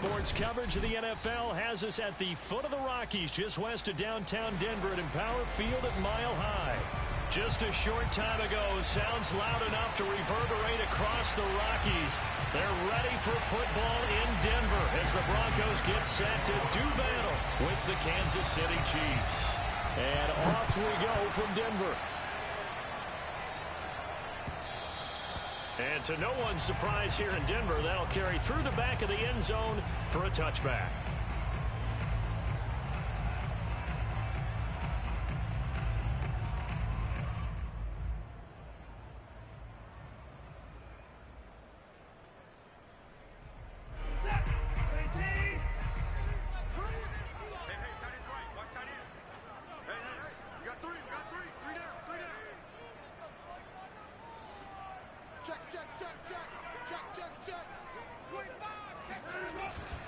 Sports coverage of the NFL has us at the foot of the Rockies, just west of downtown Denver at Empower Field at Mile High. Just a short time ago, sounds loud enough to reverberate across the Rockies. They're ready for football in Denver as the Broncos get set to do battle with the Kansas City Chiefs. And off we go from Denver. And to no one's surprise here in Denver, that'll carry through the back of the end zone for a touchback.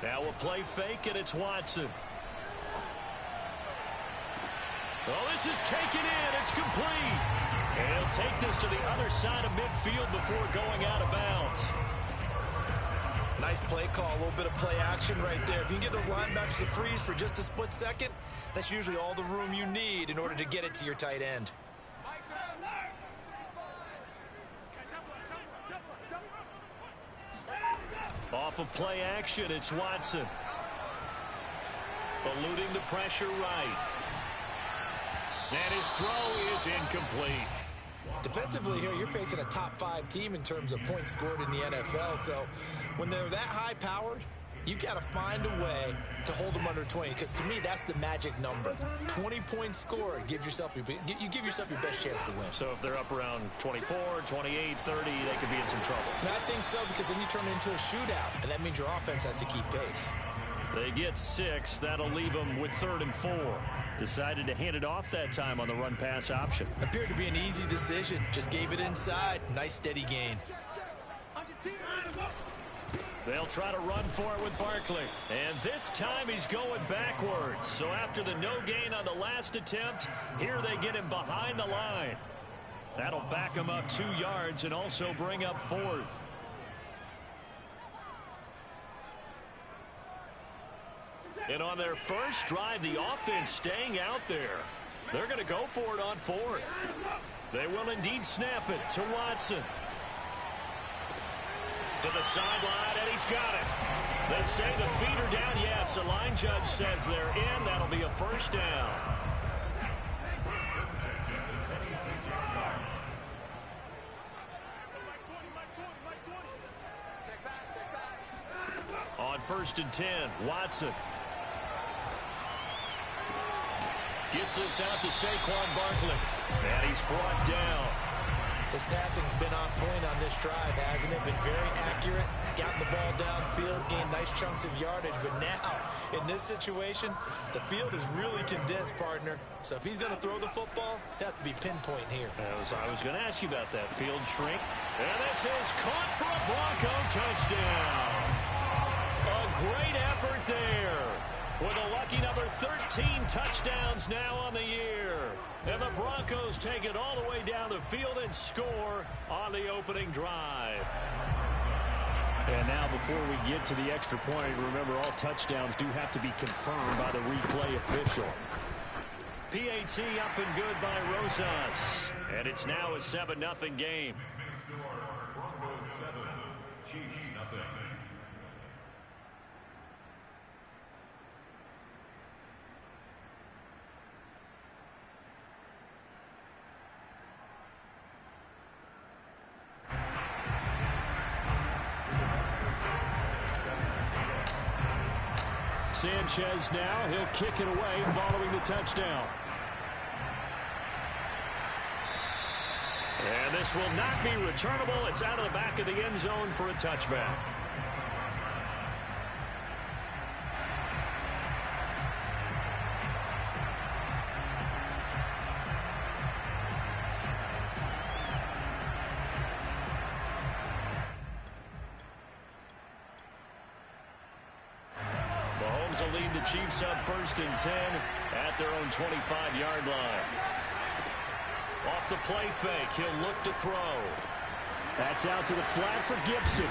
Now we'll play fake, and it's Watson. Oh, this is taken in. It's complete. And he'll take this to the other side of midfield before going out of bounds. Nice play call, a little bit of play action right there. If you can get those linebackers to freeze for just a split second, that's usually all the room you need in order to get it to your tight end. Off of play action, it's Watson. Eluding the pressure right. And his throw is incomplete. Defensively here, you're facing a top 5 team in terms of points scored in the NFL. So when they're that high-powered, you've got to find a way to hold them under 20, because to me, that's the magic number. 20 points scored, you give yourself your best chance to win. So if they're up around 24, 28, 30, they could be in some trouble. And I think so, because then you turn it into a shootout, and that means your offense has to keep pace. They get 6. That'll leave them with 3rd and 4. Decided to hand it off that time on the run-pass option. Appeared to be an easy decision. Just gave it inside. Nice steady gain. They'll try to run for it with Barkley. And this time he's going backwards. So after the no gain on the last attempt, here they get him behind the line. That'll back him up 2 yards and also bring up 4th. And on their first drive, the offense staying out there. They're going to go for it on 4th. They will indeed snap it to Watson. To the sideline, and he's got it. They say the feet are down. Yes, the line judge says they're in. That'll be a first down. On 1st and 10, Watson. Gets this out to Saquon Barkley. And he's brought down. His passing's been on point on this drive, hasn't it? Been very accurate, gotten the ball downfield, gained nice chunks of yardage. But now, in this situation, the field is really condensed, partner. So if he's going to throw the football, that has to be pinpoint here. I was going to ask you about that. Field shrink. And this is caught for a Bronco touchdown. A great effort there. With a lucky number 13 touchdowns now on the year. And the Broncos take it all the way down the field and score on the opening drive. And now before we get to the extra point, remember all touchdowns do have to be confirmed by the replay official. PAT up and good by Rosas. And it's now a 7-0 game. Broncos 7, Chiefs 0. Sanchez now, he'll kick it away following the touchdown. And this will not be returnable. It's out of the back of the end zone for a touchback. Will lead the Chiefs up 1st and 10 at their own 25-yard line. Off the play fake, he'll look to throw. That's out to the flat for Gibson.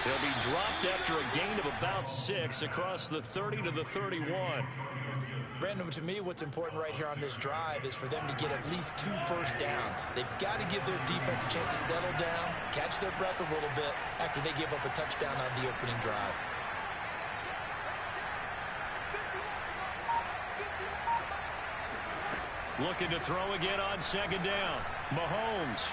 He'll be dropped after a gain of about 6 across the 30 to the 31. Brandon, to me, what's important right here on this drive is for them to get at least 2 first downs. They've got to give their defense a chance to settle down, catch their breath a little bit after they give up a touchdown on the opening drive. Looking to throw again on second down. Mahomes.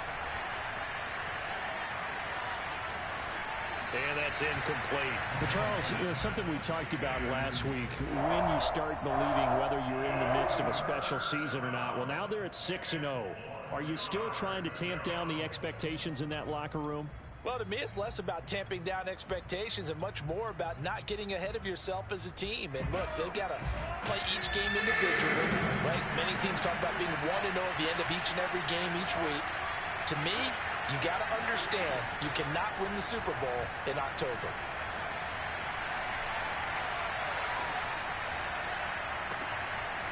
And that's incomplete. But Charles, something we talked about last week, when you start believing whether you're in the midst of a special season or not. Well, now they're at 6-0. Are you still trying to tamp down the expectations in that locker room? Well, to me, it's less about tamping down expectations and much more about not getting ahead of yourself as a team. And look, they've got to play each game individually, right? Many teams talk about being 1-0 at the end of each and every game each week. To me, you got to understand you cannot win the Super Bowl in October.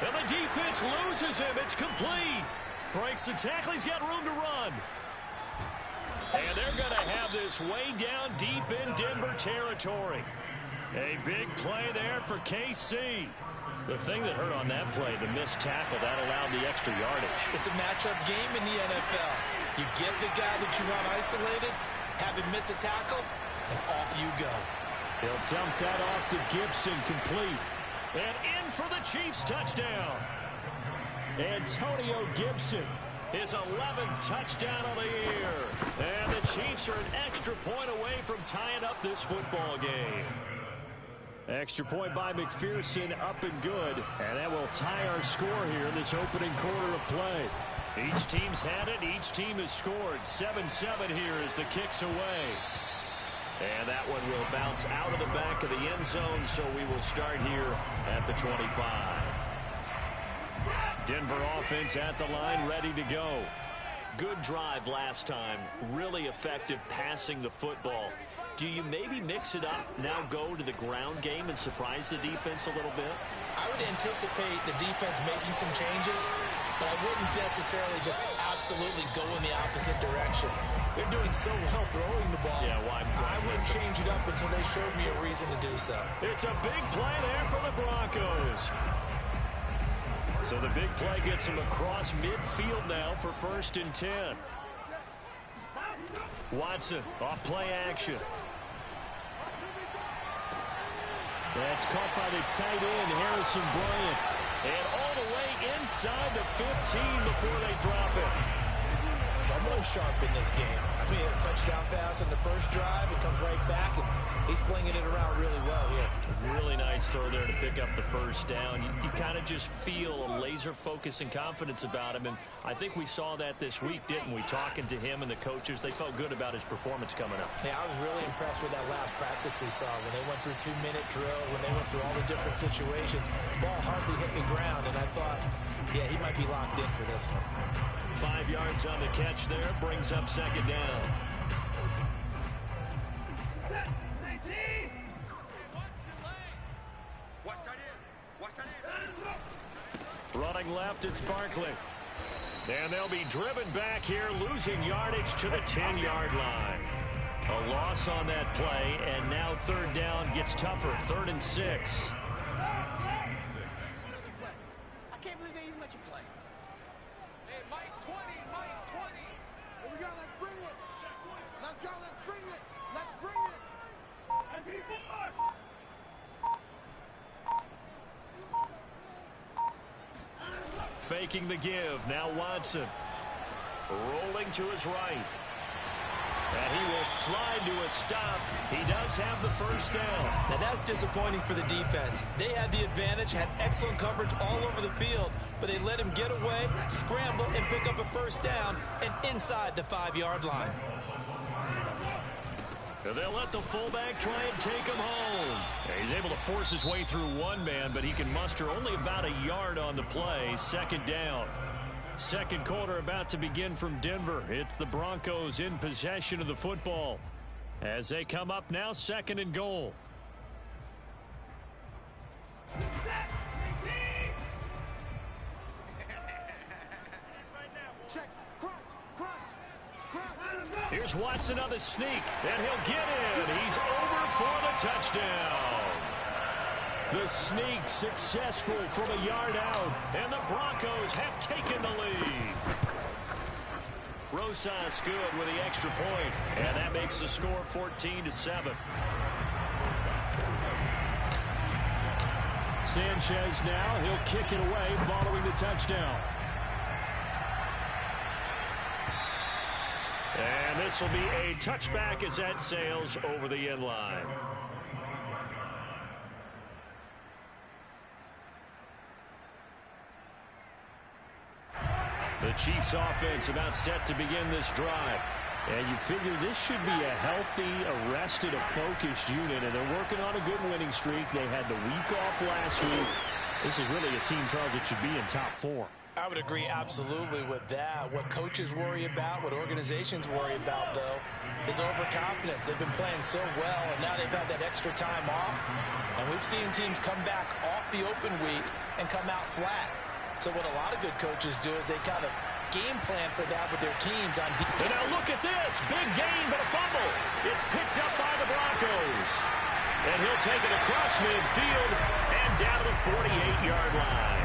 And the defense loses him. It's complete. Breaks the tackle. He's got room to run. And they're going to have this way down deep in Denver territory. A big play there for KC. The thing that hurt on that play, the missed tackle, that allowed the extra yardage. It's a matchup game in the NFL. You get the guy that you want isolated, have him miss a tackle, and off you go. He'll dump that off to Gibson, complete. And in for the Chiefs touchdown. Antonio Gibson, his 11th touchdown of the year. And the Chiefs are an extra point away from tying up this football game. Extra point by McPherson, up and good. And that will tie our score here in this opening quarter of play. Each team's had it. Each team has scored. 7-7 here as the kick's away. And that one will bounce out of the back of the end zone, so we will start here at the 25. Denver offense at the line, ready to go. Good drive last time. Really effective passing the football. Do you maybe mix it up, now go to the ground game and surprise the defense a little bit? I would anticipate the defense making some changes, but I wouldn't necessarily just absolutely go in the opposite direction. They're doing so well throwing the ball. Yeah, why I wouldn't change it up until they showed me a reason to do so. It's a big play there for the Broncos. So the big play gets them across midfield now for 1st and 10. Watson off play action. That's caught by the tight end, Harrison Bryant. And all the way inside the 15 before they drop it. Someone's sharp in this game. I mean, a touchdown pass in the first drive. It comes right back, and he's flinging it around really well here. Really nice throw there to pick up the first down. You kind of just feel a laser focus and confidence about him, and I think we saw that this week, didn't we? Talking to him and the coaches, they felt good about his performance coming up. Yeah, I was really impressed with that last practice we saw when they went through 2-minute drill, when they went through all the different situations. The ball hardly hit the ground, and I thought, yeah, he might be locked in for this one. 5 yards on the catch there, brings up second down. Running left, it's Barkley. And they'll be driven back here, losing yardage to the 10-yard line. A loss on that play, and now 3rd down gets tougher, 3rd and 6. I can't believe they even let you play. Hey, Mike 20, Mike 20. Here we go, let's bring it. Let's go, let's bring it. Let's bring it. Faking the give, now Watson. Rolling to his right. And he will slide to a stop. He does have the first down. Now that's disappointing for the defense. They had the advantage, had excellent coverage all over the field, but they let him get away, scramble, and pick up a first down, and inside the 5-yard line. And they'll let the fullback try and take him home. And he's able to force his way through one man, but he can muster only about a yard on the play. 2nd down. Second quarter about to begin from Denver. It's the Broncos in possession of the football as they come up now, 2nd and goal. Here's Watson on the sneak, and he'll get in. He's touchdown. The sneak successful from a yard out, and the Broncos have taken the lead. Rosas good with the extra point, and that makes the score 14-7. Sanchez now, he'll kick it away following the touchdown. And this will be a touchback as that sails over the end line. The Chiefs offense about set to begin this drive. And you figure this should be a healthy, arrested, a focused unit, and they're working on a good winning streak. They had the week off last week. This is really a team, Charles, that should be in top form. I would agree absolutely with that. What coaches worry about, what organizations worry about, though, is overconfidence. They've been playing so well, and now they've had that extra time off. And we've seen teams come back off the open week and come out flat. So what a lot of good coaches do is they kind of game plan for that with their teams on defense. And now look at this. Big gain, but a fumble. It's picked up by the Broncos. And he'll take it across midfield and down to the 48-yard line.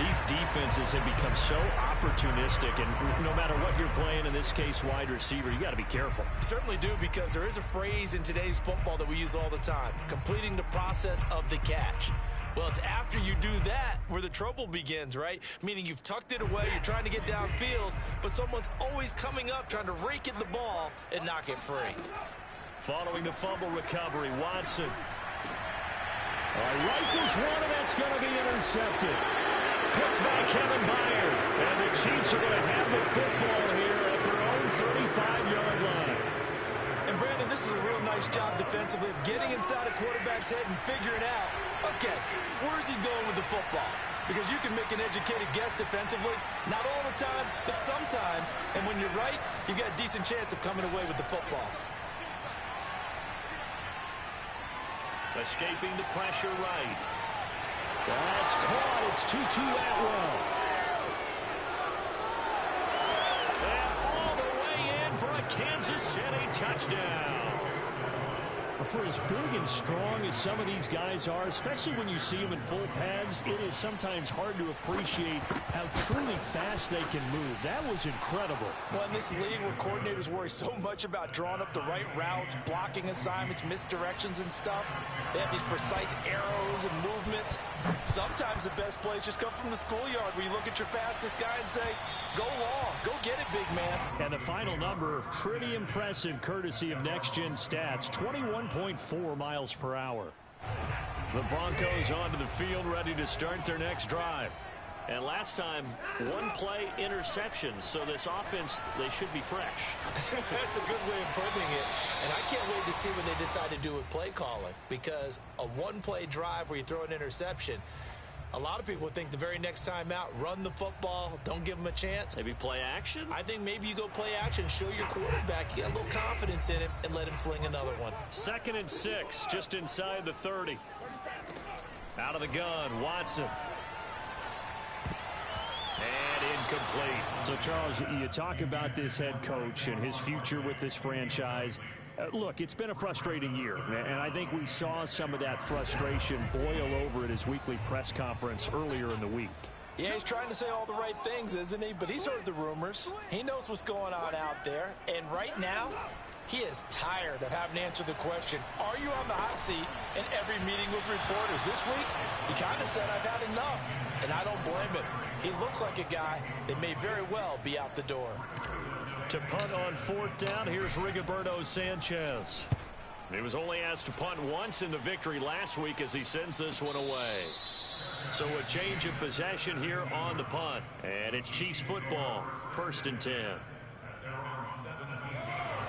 These defenses have become so opportunistic, and no matter what you're playing, in this case wide receiver, you got to be careful. Certainly do, because there is a phrase in today's football that we use all the time: completing the process of the catch. Well, it's after you do that where the trouble begins, right? Meaning you've tucked it away, you're trying to get downfield, but someone's always coming up trying to rake at the ball and knock it free. Following the fumble recovery, Watson. Rifles one, and that's going to be intercepted. Picked by Kevin Byard. And the Chiefs are going to have the football here at their own 35-yard line. And Brandon, this is a real nice job defensively of getting inside a quarterback's head and figuring out, okay, where's he going with the football? Because you can make an educated guess defensively, not all the time, but sometimes. And when you're right, you've got a decent chance of coming away with the football. Escaping the pressure right. That's caught. It's Tutu Atwell. And all the way in for a Kansas City touchdown. For as big and strong as some of these guys are, especially when you see them in full pads, it is sometimes hard to appreciate how truly fast they can move. That was incredible. Well, in this league where coordinators worry so much about drawing up the right routes, blocking assignments, misdirections and stuff, they have these precise arrows and movements. Sometimes the best plays just come from the schoolyard where you look at your fastest guy and say, go long, go get it, big man. And the final number, pretty impressive, courtesy of Next Gen Stats, 21.4 miles per hour. The Broncos onto the field, ready to start their next drive. And last time, one play interception, so this offense, they should be fresh. That's a good way of putting it. And I can't wait to see what they decide to do with play calling, because a one-play drive where you throw an interception, a lot of people think the very next time out, run the football, don't give them a chance. Maybe play action? I think maybe you go play action, show your quarterback you got a little confidence in him, and let him fling another one. 2nd and 6, just inside the 30. Out of the gun, Watson. And incomplete. So, Charles, you talk about this head coach and his future with this franchise. Look, it's been a frustrating year, and I think we saw some of that frustration boil over at his weekly press conference earlier in the week. Yeah, he's trying to say all the right things, isn't he? But he's heard the rumors. He knows what's going on out there. And right now, he is tired of having to answer the question, are you on the hot seat in every meeting with reporters? This week, he kind of said, I've had enough. And I don't blame him. He looks like a guy that may very well be out the door. To punt on 4th down, here's Rigoberto Sanchez. He was only asked to punt once in the victory last week as he sends this one away. So a change of possession here on the punt. And it's Chiefs football, 1st and 10.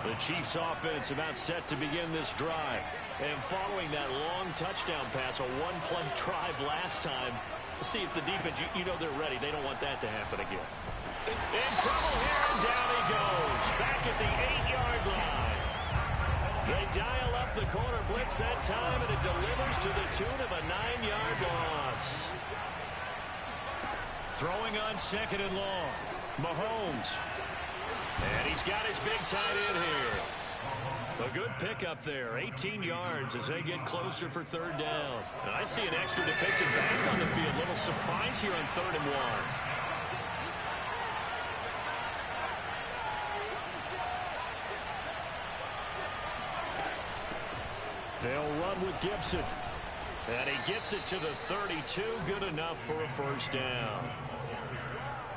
The Chiefs offense about set to begin this drive. And following that long touchdown pass, a one-play drive last time, let's see if the defense, you know they're ready. They don't want that to happen again. In trouble here, and down he goes. Back at the 8-yard line. They dial up the corner blitz that time, and it delivers to the tune of a 9-yard loss. Throwing on 2nd and long. Mahomes. And he's got his big tight end here. A good pickup there, 18 yards as they get closer for third down. And I see an extra defensive back on the field. Little surprise here on 3rd and 1. They'll run with Gibson. And he gets it to the 32. Good enough for a first down.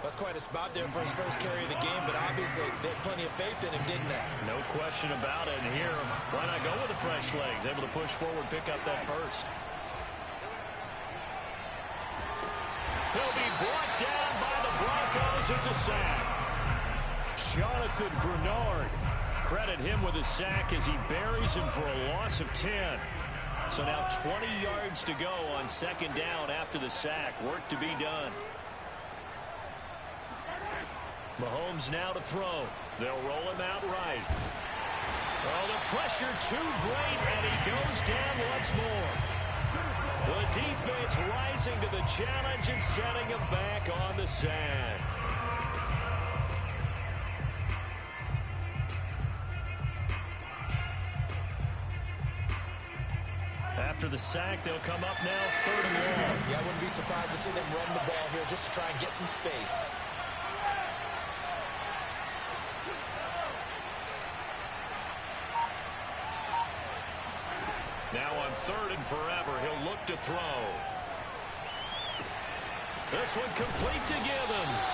That's quite a spot there for his first carry of the game, but obviously they had plenty of faith in him, didn't they? No question about it. And here, why not go with the fresh legs? Able to push forward, pick up that first. He'll be brought down by the Broncos. It's a sack. Jonathan Grenard. Credit him with a sack as he buries him for a loss of 10. So now 20 yards to go on 2nd down after the sack. Work to be done. Mahomes now to throw. They'll roll him out right. Oh, the pressure too great, and he goes down once more. The defense rising to the challenge and setting him back on the sack. After the sack, they'll come up now 3rd and long. Yeah, I wouldn't be surprised to see them run the ball here just to try and get some space. Now on 3rd and forever, he'll look to throw. This one complete to Gibbons.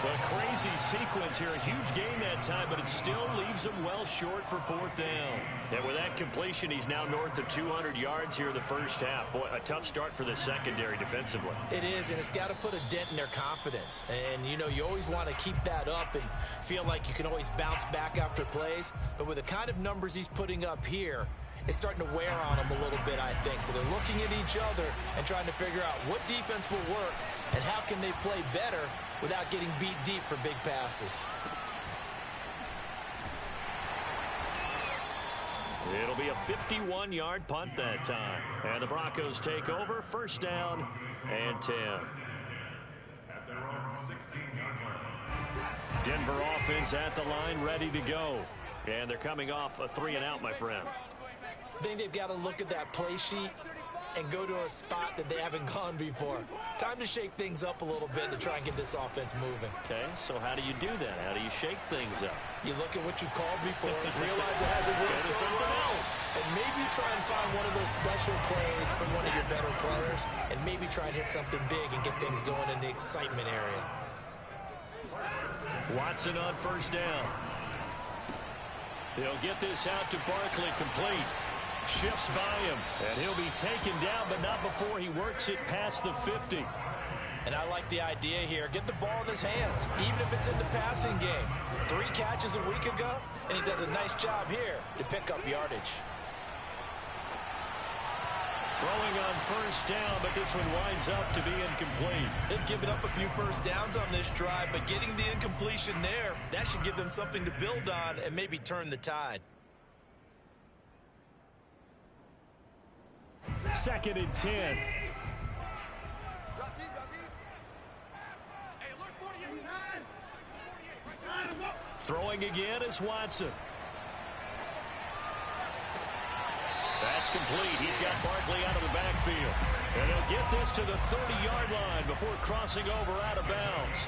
A crazy sequence here. A huge gain that time, but it still leaves him well short for 4th down. And with that completion, he's now north of 200 yards here in the first half. Boy, a tough start for the secondary defensively. It is, and it's got to put a dent in their confidence. And, you know, you always want to keep that up and feel like you can always bounce back after plays. But with the kind of numbers he's putting up here, it's starting to wear on them a little bit, I think. So they're looking at each other and trying to figure out what defense will work and how can they play better without getting beat deep for big passes. It'll be a 51-yard punt that time. And the Broncos take over, 1st down and 10. At their own 16-yard line. Denver offense at the line, ready to go. And they're coming off a 3-and-out, my friend. I think they've got to look at that play sheet and go to a spot that they haven't gone before. Time to shake things up a little bit to try and get this offense moving. Okay, so how do you do that? How do you shake things up? You look at what you've called before, realize it hasn't worked Go to somewhere something else, and maybe try and find one of those special plays from one of your better players, and maybe try and hit something big and get things going in the excitement area. Watson on 1st down. He'll get this out to Barkley, complete. Shifts by him, and he'll be taken down, but not before he works it past the 50. And I like the idea here. Get the ball in his hands, even if it's in the passing game. 3 catches a week ago, and he does a nice job here to pick up yardage. Throwing on 1st down, but this one winds up to be incomplete. They've given up a few first downs on this drive, but getting the incompletion there, that should give them something to build on and maybe turn the tide. 2nd and 10. Throwing again is Watson. That's complete. He's got Barkley out of the backfield. And he'll get this to the 30-yard line before crossing over out of bounds.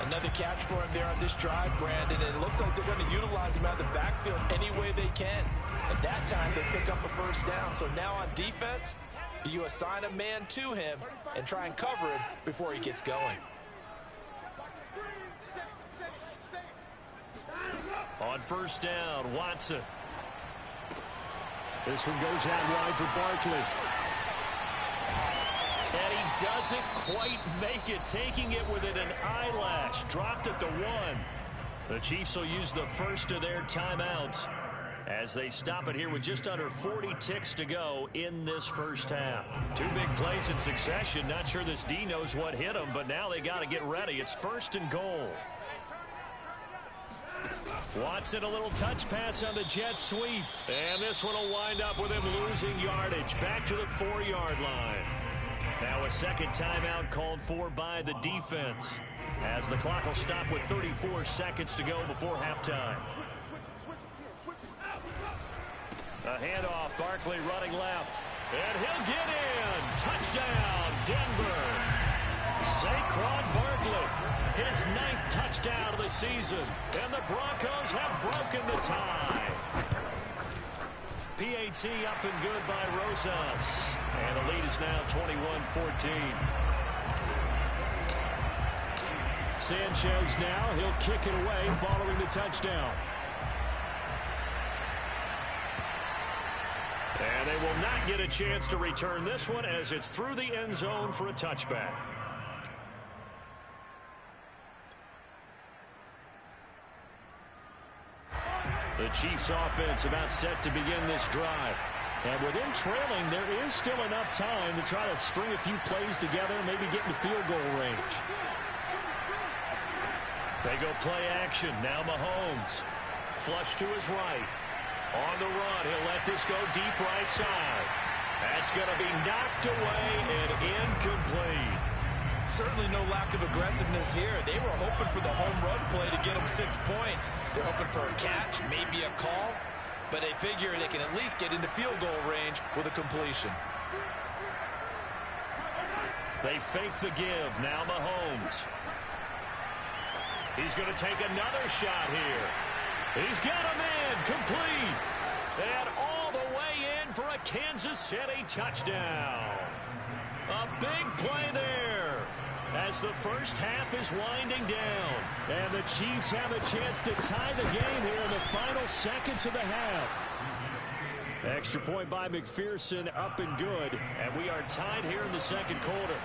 Another catch for him there on this drive, Brandon, and it looks like they're going to utilize him out of the backfield any way they can. At that time, they pick up a first down. So now on defense, do you assign a man to him and try and cover him before he gets going? On 1st down, Watson. This one goes out wide for Barkley. And he doesn't quite make it, taking it within an eyelash. Dropped at the 1. The Chiefs will use the first of their timeouts as they stop it here with just under 40 ticks to go in this first half. 2 big plays in succession. Not sure this D knows what hit them, but now they got to get ready. It's 1st and goal. Watson, a little touch pass on the jet sweep. And this one will wind up with him losing yardage. Back to the 4-yard line. Now a second timeout called for by the defense, as the clock will stop with 34 seconds to go before halftime. A handoff, Barkley running left. And he'll get in. Touchdown, Denver. Saquon Barkley, his 9th touchdown of the season. And the Broncos have broken the tie. PAT up and good by Rosas. And the lead is now 21-14. Sanchez now, he'll kick it away following the touchdown. And they will not get a chance to return this one as it's through the end zone for a touchback. The Chiefs offense about set to begin this drive. And with them trailing, there is still enough time to try to string a few plays together, maybe get into field goal range. They go play action. Now Mahomes. Flush to his right. On the run, he'll let this go deep right side. That's going to be knocked away and incomplete. Certainly no lack of aggressiveness here. They were hoping for the home run play to get them 6 points. They're hoping for a catch, maybe a call, but they figure they can at least get into field goal range with a completion. They fake the give. Now Mahomes. He's going to take another shot here. He's got him in. Complete. And all the way in for a Kansas City touchdown. A big play there as the first half is winding down. And the Chiefs have a chance to tie the game here in the final seconds of the half. Extra point by McPherson, up and good. And we are tied here in the second quarter.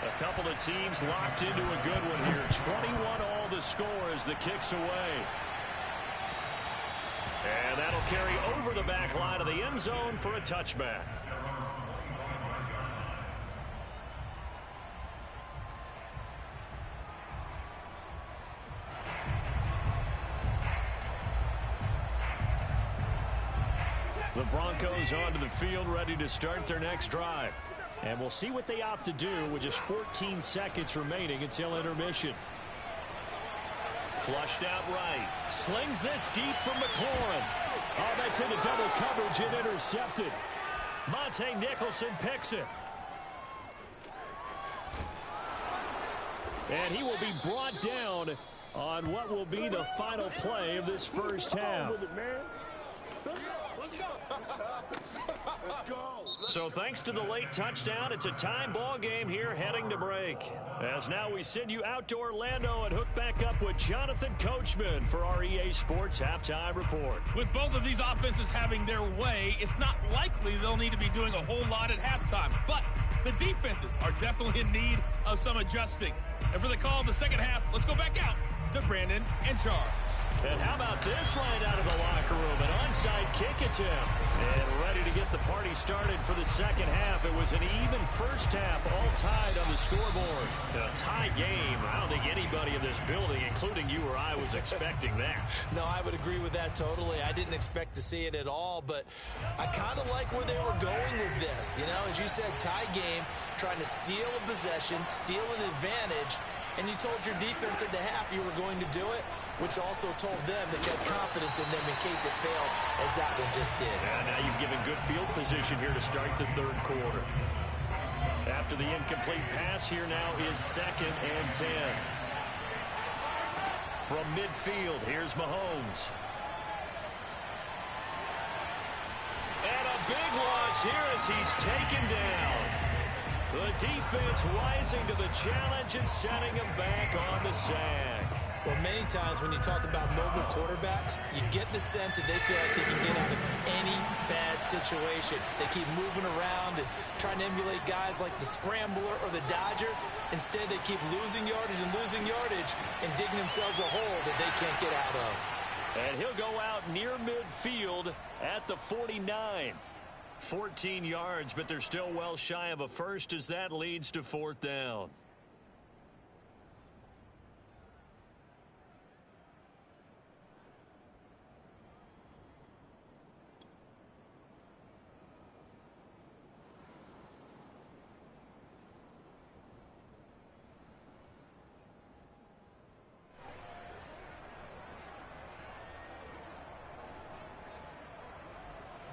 A couple of teams locked into a good one here. 21 all the score as the kick's away. And that'll carry over the back line of the end zone for a touchback. The Broncos onto the field, ready to start their next drive. And we'll see what they opt to do with just 14 seconds remaining until intermission. Flushed out right. Slings this deep from McLaurin. Oh, that's into double coverage and intercepted. Monte Nicholson picks it. And he will be brought down on what will be the final play of this first half. Let's go. So thanks to the late touchdown, it's a time ball game here heading to break. As now we send you out to Orlando and hook back up with Jonathan Coachman for our EA Sports Halftime Report. With both of these offenses having their way, it's not likely they'll need to be doing a whole lot at halftime. But the defenses are definitely in need of some adjusting. And for the call of the second half, let's go back out to Brandon and Charles. And how about this right out of the locker room? An onside kick attempt. And ready to get the party started for the second half. It was an even first half, all tied on the scoreboard. A tie game. I don't think anybody in this building, including you or I, was expecting that. No, I would agree with that totally. I didn't expect to see it at all, but I kind of like where they were going with this. You know, as you said, tie game, trying to steal a possession, steal an advantage, and you told your defense at the half you were going to do it, which also told them that you had confidence in them in case it failed, as that one just did. And now you've given good field position here to start the third quarter. After the incomplete pass, here now is 2nd and 10. From midfield, here's Mahomes. And a big loss here as he's taken down. The defense rising to the challenge and setting him back on the sack. Well, many times when you talk about mobile quarterbacks, you get the sense that they feel like they can get out of any bad situation. They keep moving around and trying to emulate guys like the Scrambler or the Dodger. Instead, they keep losing yardage and digging themselves a hole that they can't get out of. And he'll go out near midfield at the 49. 14 yards, but they're still well shy of a first as that leads to 4th down.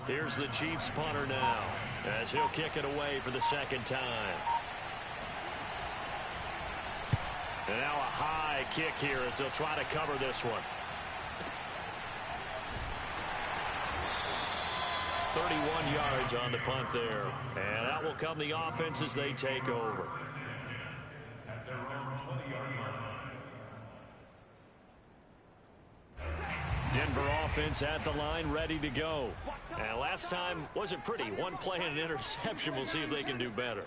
Here's the Chiefs punter now, as he'll kick it away for the second time. And now a high kick here as they'll try to cover this one. 31 yards on the punt there. And out will come the offense as they take over. At their own 20-yard line. Denver offense at the line, ready to go. And last time wasn't pretty. One play and an interception. We'll see if they can do better.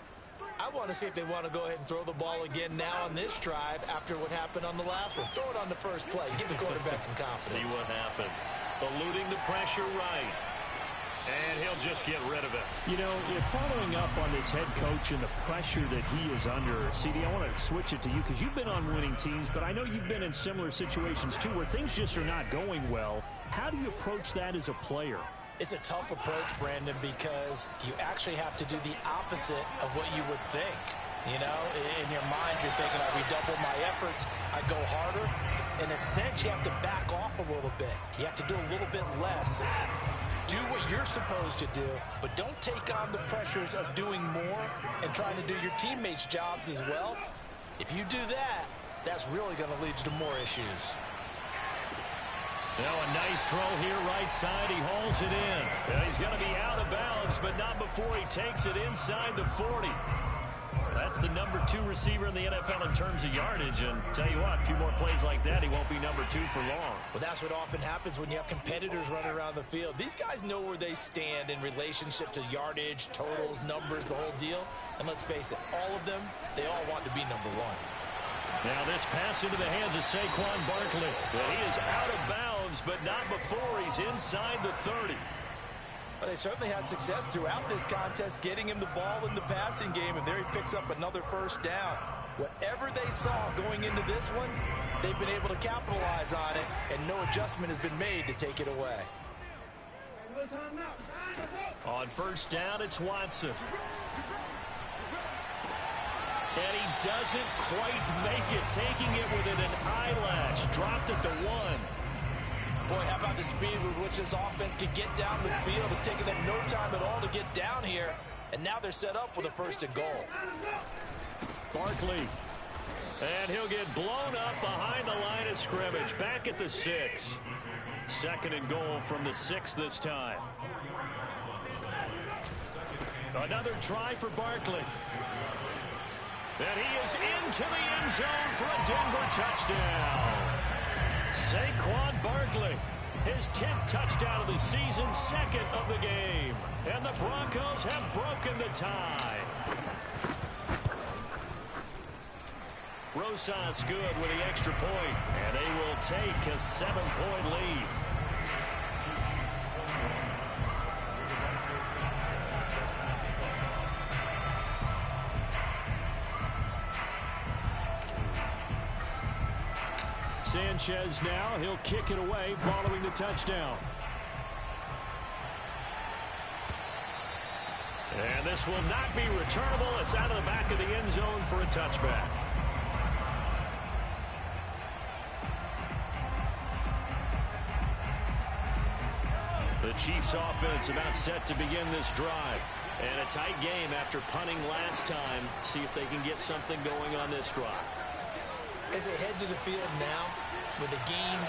I want to see if they want to go ahead and throw the ball again now on this drive after what happened on the last one. Throw it on the first play. Give the quarterback some confidence. See what happens. Eluding the pressure right. And he'll just get rid of it. You know, following up on this head coach and the pressure that he is under, CD, I want to switch it to you because you've been on winning teams, but I know you've been in similar situations too where things just are not going well. How do you approach that as a player? It's a tough approach, Brandon, because you actually have to do the opposite of what you would think. You know, in your mind, you're thinking, I redouble my efforts, I go harder. In a sense, you have to back off a little bit. You have to do a little bit less. Do what you're supposed to do, but don't take on the pressures of doing more and trying to do your teammates' jobs as well. If you do that, that's really going to lead you to more issues. Now a nice throw here right side. He hauls it in. And he's going to be out of bounds, but not before he takes it inside the 40. That's the number 2 receiver in the NFL in terms of yardage. And tell you what, a few more plays like that, he won't be number 2 for long. Well, that's what often happens when you have competitors running around the field. These guys know where they stand in relationship to yardage, totals, numbers, the whole deal. And let's face it, all of them, they all want to be number 1. Now this pass into the hands of Saquon Barkley. Well, he is out of bounds, but not before he's inside the 30. Well, they certainly had success throughout this contest getting him the ball in the passing game, and there he picks up another first down. Whatever they saw going into this one, they've been able to capitalize on it, and no adjustment has been made to take it away. On first down, it's Watson. And he doesn't quite make it, taking it within an eyelash. Dropped at the 1. Boy, how about the speed with which this offense can get down the field? It's taken them no time at all to get down here. And now they're set up with a first and goal. Barkley. And he'll get blown up behind the line of scrimmage. Back at the 6. Second and goal from the 6 this time. Another try for Barkley. And he is into the end zone for a Denver touchdown. Saquon Barkley, his 10th touchdown of the season, 2nd of the game. And the Broncos have broken the tie. Rosas good with the extra point, and they will take a 7-point lead. Sanchez now, he'll kick it away following the touchdown. And this will not be returnable. It's out of the back of the end zone for a touchback. The Chiefs offense about set to begin this drive. And a tight game after punting last time. See if they can get something going on this drive. As they head to the field now, with the game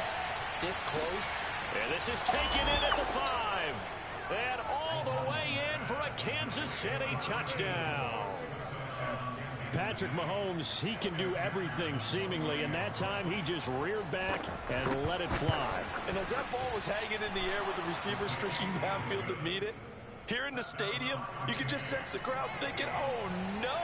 this close. And this is taken in at the 5. And all the way in for a Kansas City touchdown. Patrick Mahomes, he can do everything seemingly, and that time he just reared back and let it fly. And as that ball was hanging in the air with the receiver streaking downfield to meet it, here in the stadium, you could just sense the crowd thinking, oh no!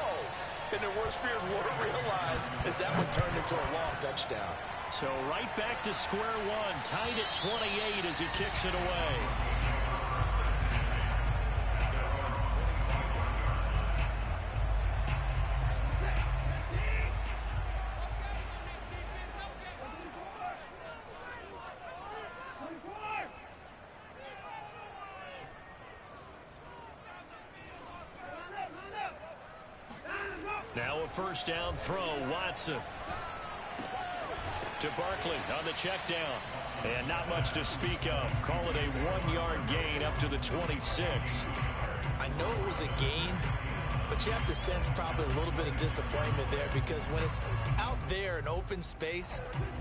And their worst fears were realized as that one turned into a long touchdown. So right back to square one, tied at 28 as he kicks it away. Now a first down throw, Watson. To Barkley on the check down. And not much to speak of. Call it a 1-yard gain up to the 26. I know it was a gain, but you have to sense probably a little bit of disappointment there because when it's out there in open space,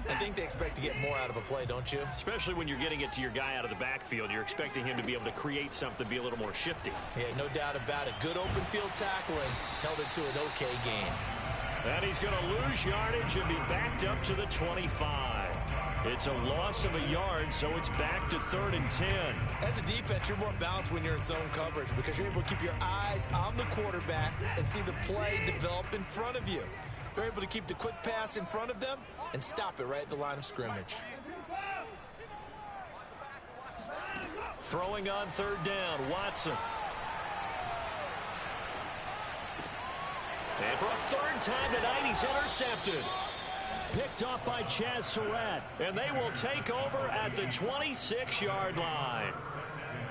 I think they expect to get more out of a play, don't you? Especially when you're getting it to your guy out of the backfield. You're expecting him to be able to create something, be a little more shifty. Yeah, no doubt about it. Good open field tackling held it to an okay gain. And he's going to lose yardage and be backed up to the 25. It's a loss of a yard, so it's back to 3rd and 10. As a defense, you're more balanced when you're in zone coverage because you're able to keep your eyes on the quarterback and see the play develop in front of you. They're able to keep the quick pass in front of them and stop it right at the line of scrimmage. Throwing on 3rd down, Watson. And for a 3rd time tonight, he's intercepted. Picked off by Chaz Surratt. And they will take over at the 26-yard line.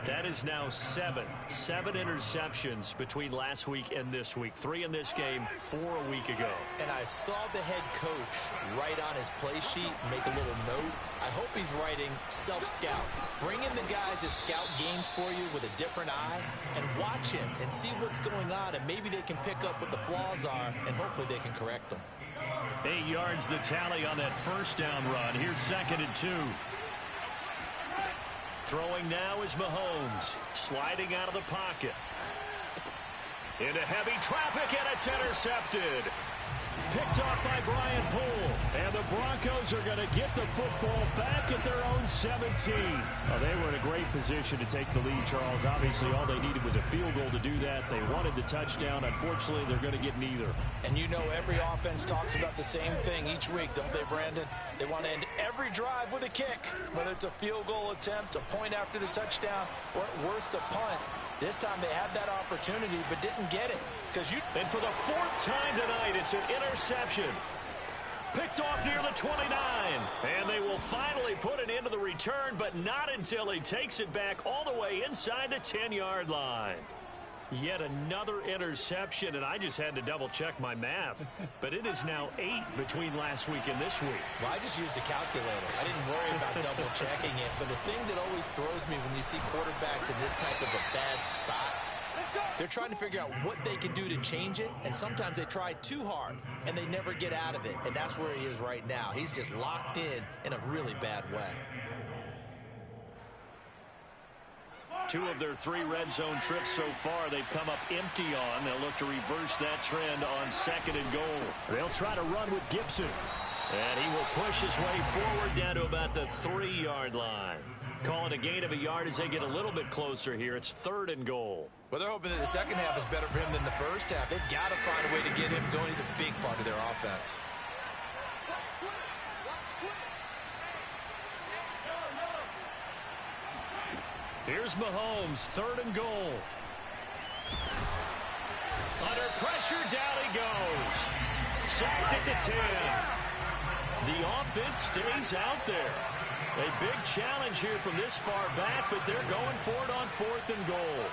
That is now 7 interceptions between last week and this week. 3 in this game, 4 a week ago. And I saw the head coach write on his play sheet, make a little note. I hope he's writing self-scout. Bring in the guys to scout games for you with a different eye and watch him and see what's going on, and maybe they can pick up what the flaws are, and hopefully they can correct them. 8 yards the tally on that 1st down run. Here's 2nd and 2. Throwing now is Mahomes. Sliding out of the pocket. Into heavy traffic, and it's intercepted. Picked off by Brian Poole. And the Broncos are going to get the football back at their own 17. Oh, they were in a great position to take the lead, Charles. Obviously, all they needed was a field goal to do that. They wanted the touchdown. Unfortunately, they're going to get neither. And you know every offense talks about the same thing each week, don't they, Brandon? They want to end every drive with a kick, whether it's a field goal attempt, a point after the touchdown, or at worst, a punt. This time they had that opportunity but didn't get it. And for the 4th time tonight, it's an interception. Picked off near the 29. And they will finally put it into the return, but not until he takes it back all the way inside the 10-yard line. Yet another interception, and I just had to double-check my math. But it is now 8 between last week and this week. Well, I just used a calculator. I didn't worry about double-checking it. But the thing that always throws me when you see quarterbacks in this type of a bad spot, they're trying to figure out what they can do to change it, and sometimes they try too hard, and they never get out of it. And that's where he is right now. He's just locked in a really bad way. 2 of their 3 red zone trips so far they've come up empty on. They'll look to reverse that trend on 2nd and goal. They'll try to run with Gibson. And he will push his way forward down to about the 3-yard line. Calling a gain of a yard as they get a little bit closer here. It's 3rd and goal. Well, they're hoping that the second half is better for him than the first half. They've got to find a way to get him going. He's a big part of their offense. Here's Mahomes, 3rd and goal. Under pressure, down he goes. Sacked at the 10. The offense stays out there. A big challenge here from this far back, but they're going for it on 4th and goal.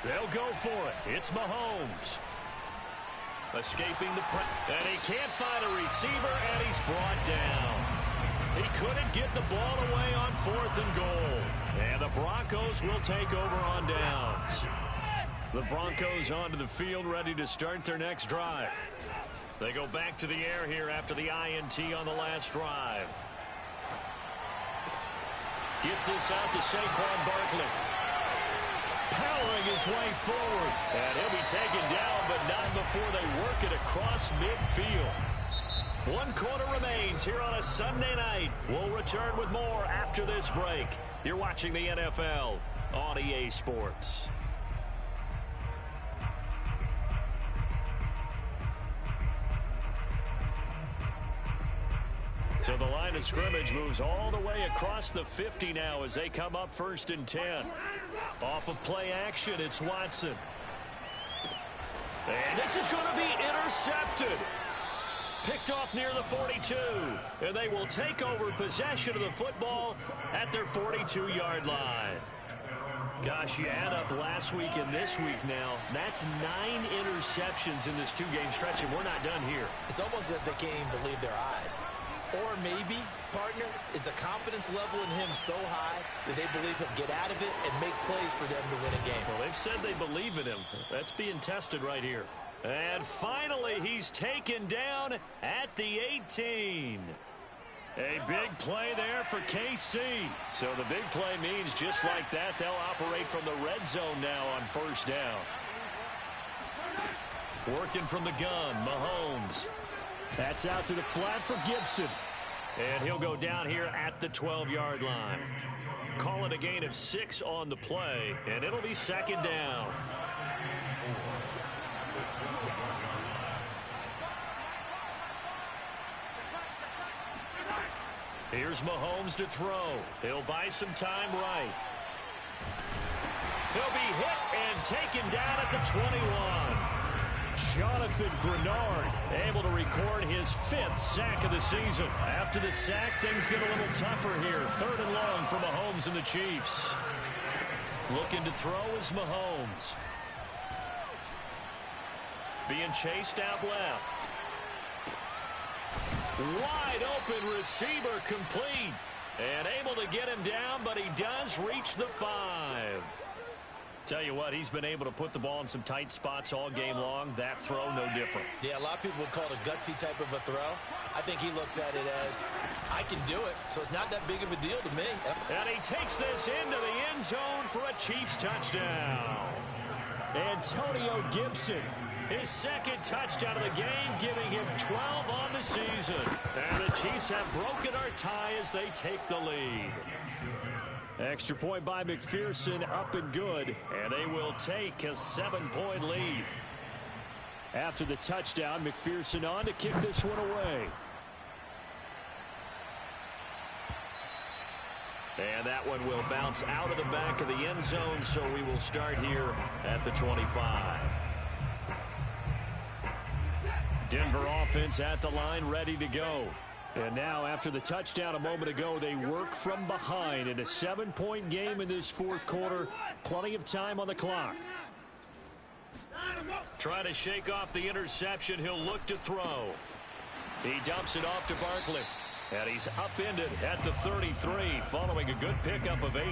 They'll go for it. It's Mahomes. Escaping the pressure. And he can't find a receiver, and he's brought down. He couldn't get the ball away on 4th and goal. And the Broncos will take over on downs. The Broncos onto the field, ready to start their next drive. They go back to the air here after the INT on the last drive. Gets this out to Saquon Barkley. Powering his way forward. And he'll be taken down, but not before they work it across midfield. 1 quarter remains here on a Sunday night. We'll return with more after this break. You're watching the NFL on EA Sports. So the line of scrimmage moves all the way across the 50 now as they come up 1st and 10. Off of play action, it's Watson. And this is going to be intercepted. Picked off near the 42. And they will take over possession of the football at their 42-yard line. Gosh, you add up last week and this week now. That's 9 interceptions in this 2-game stretch, and we're not done here. It's almost as if they can't even believe their eyes. Or maybe, partner, is the confidence level in him so high that they believe he'll get out of it and make plays for them to win a game. Well, they've said they believe in him. That's being tested right here. And finally, he's taken down at the 18. A big play there for KC. So the big play means just like that, they'll operate from the red zone now on first down. Working from the gun, Mahomes. That's out to the flat for Gibson. And he'll go down here at the 12-yard line. Call it a gain of 6 on the play, and it'll be second down. Here's Mahomes to throw. He'll buy some time right. He'll be hit and taken down at the 21. Jonathan Grenard able to record his 5th sack of the season. After the sack, things get a little tougher here. 3rd and long for Mahomes and the Chiefs. Looking to throw is Mahomes. Being chased out left. Wide open receiver complete. And able to get him down, but he does reach the 5. Tell you what, he's been able to put the ball in some tight spots all game long. That throw, no different. Yeah, a lot of people would call it a gutsy type of a throw. I think he looks at it as, I can do it, so it's not that big of a deal to me. And he takes this into the end zone for a Chiefs touchdown. Antonio Gibson. His 2nd touchdown of the game, giving him 12 on the season. And the Chiefs have broken our tie as they take the lead. Extra point by McPherson, up and good. And they will take a 7-point lead. After the touchdown, McPherson on to kick this one away. And that one will bounce out of the back of the end zone, so we will start here at the 25. Denver offense at the line, ready to go. And now, after the touchdown a moment ago, they work from behind in a 7-point game in this 4th quarter. Plenty of time on the clock. Trying to shake off the interception. He'll look to throw. He dumps it off to Barkley. And he's upended at the 33, following a good pickup of 8.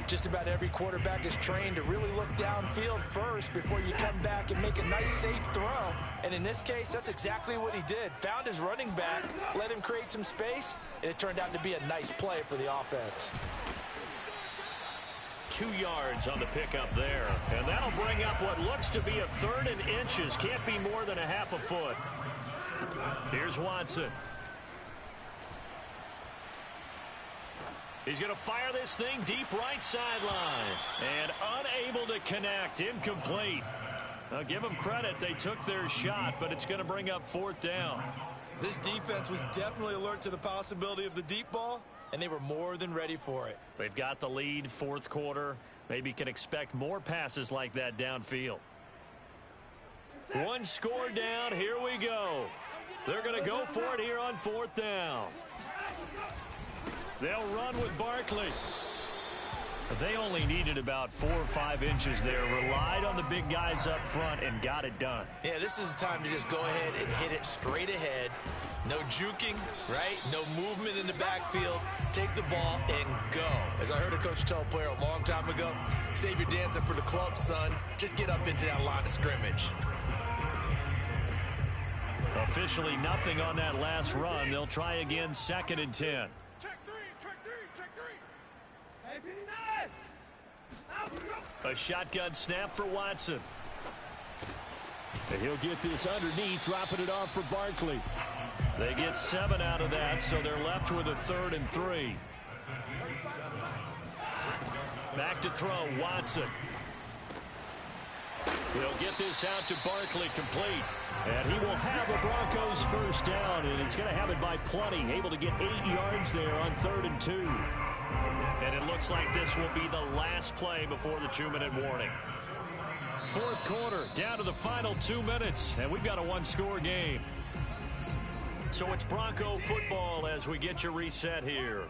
Just about every quarterback is trained to really look downfield first before you come back and make a nice, safe throw. And in this case, that's exactly what he did. Found his running back, let him create some space, and it turned out to be a nice play for the offense. 2 yards on the pickup there. And that'll bring up what looks to be a 3rd and inches. Can't be more than a half a foot. Here's Watson. He's going to fire this thing deep right sideline. And unable to connect. Incomplete. I'll give them credit. They took their shot, but it's going to bring up 4th down. This defense was definitely alert to the possibility of the deep ball, and they were more than ready for it. They've got the lead, 4th quarter. Maybe can expect more passes like that downfield. 1 score down. Here we go. They're going to go for it here on 4th down. They'll run with Barkley. They only needed about 4 or 5 inches there. Relied on the big guys up front and got it done. Yeah, this is the time to just go ahead and hit it straight ahead. No juking, right? No movement in the backfield. Take the ball and go. As I heard a coach tell a player a long time ago, save your dancing for the club, son. Just get up into that line of scrimmage. Officially nothing on that last run. They'll try again, 2nd and 10. A shotgun snap for Watson. And he'll get this underneath, dropping it off for Barkley. They get 7 out of that, so they're left with a 3rd and 3. Back to throw, Watson. He'll get this out to Barkley, complete. And he will have a Broncos 1st down, and he's going to have it by plenty. Able to get 8 yards there on 3rd and 2. And it looks like this will be the last play before the 2-minute warning. 4th quarter, down to the final 2 minutes, and we've got a 1-score game. So it's Bronco football as we get you reset here.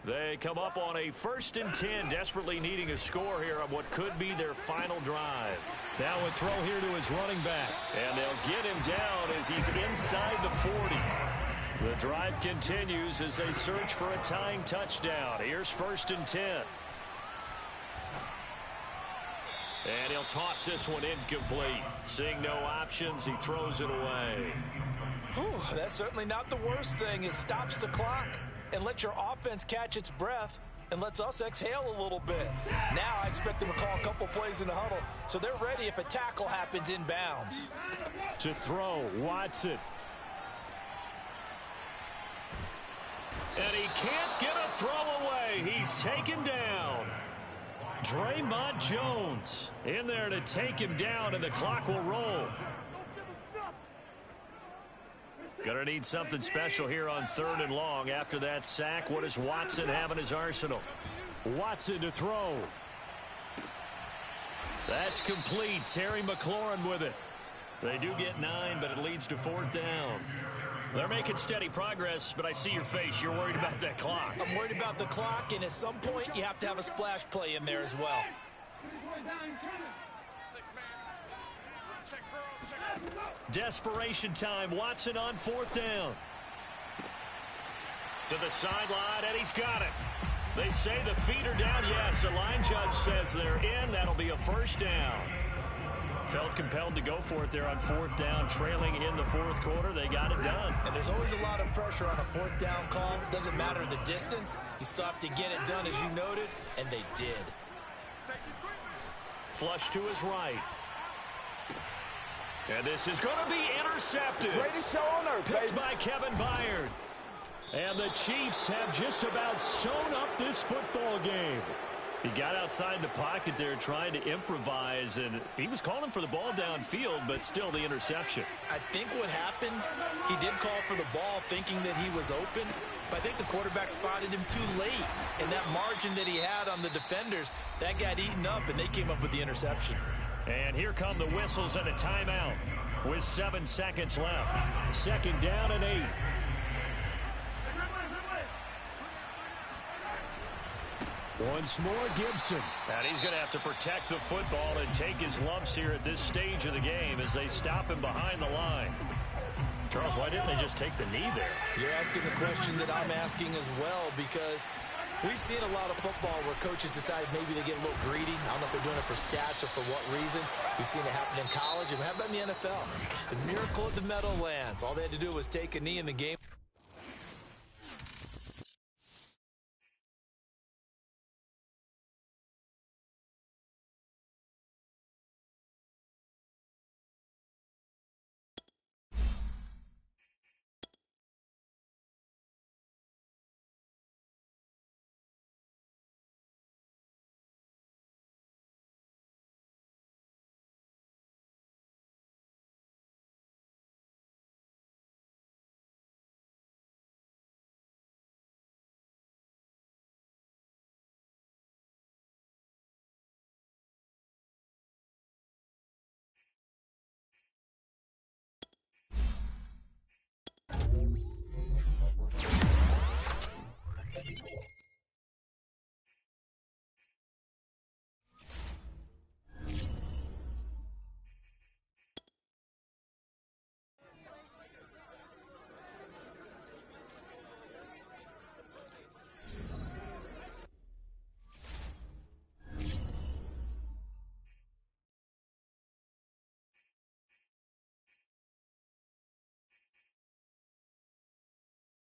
They come up on a 1st and 10, desperately needing a score here on what could be their final drive. Now a throw here to his running back. And they'll get him down as he's inside the 40. The drive continues as they search for a tying touchdown. Here's 1st and 10. And he'll toss this one incomplete. Seeing no options, he throws it away. Whew, that's certainly not the worst thing. It stops the clock and lets your offense catch its breath and lets us exhale a little bit. Now I expect them to call a couple plays in the huddle so they're ready if a tackle happens inbounds. To throw, Watson. And he can't get a throw away. He's taken down. Draymond Jones in there to take him down, and the clock will roll. Gonna need something special here on 3rd and long. After that sack, what does Watson have in his arsenal? Watson to throw. That's complete. Terry McLaurin with it. They do get 9, but it leads to 4th down. They're making steady progress, but I see your face. You're worried about that clock. I'm worried about the clock, and at some point you have to have a splash play in there as well. Desperation time. Watson on 4th down. To the sideline, and he's got it. They say the feet are down. Yes, the line judge says they're in. That'll be a 1st down. Felt compelled to go for it there on 4th down, trailing in the 4th quarter. They got it done. And there's always a lot of pressure on a 4th down call. Doesn't matter the distance. You still have to get it done, as you noted, and they did. Flush to his right. And this is going to be intercepted. Greatest show on earth, Picked by Kevin Byard. And the Chiefs have just about sewn up this football game. He got outside the pocket there trying to improvise, and he was calling for the ball downfield, but still the interception. I think what happened, he did call for the ball thinking that he was open, but I think the quarterback spotted him too late, and that margin that he had on the defenders, that got eaten up, and they came up with the interception. And here come the whistles and a timeout with 7 seconds left. 2nd down and 8. Once more, Gibson. And he's going to have to protect the football and take his lumps here at this stage of the game as they stop him behind the line. Charles, why didn't they just take the knee there? You're asking the question that I'm asking as well, because we've seen a lot of football where coaches decide maybe they get a little greedy. I don't know if they're doing it for stats or for what reason. We've seen it happen in college, and how about in the NFL? The miracle of the Meadowlands. All they had to do was take a knee in the game.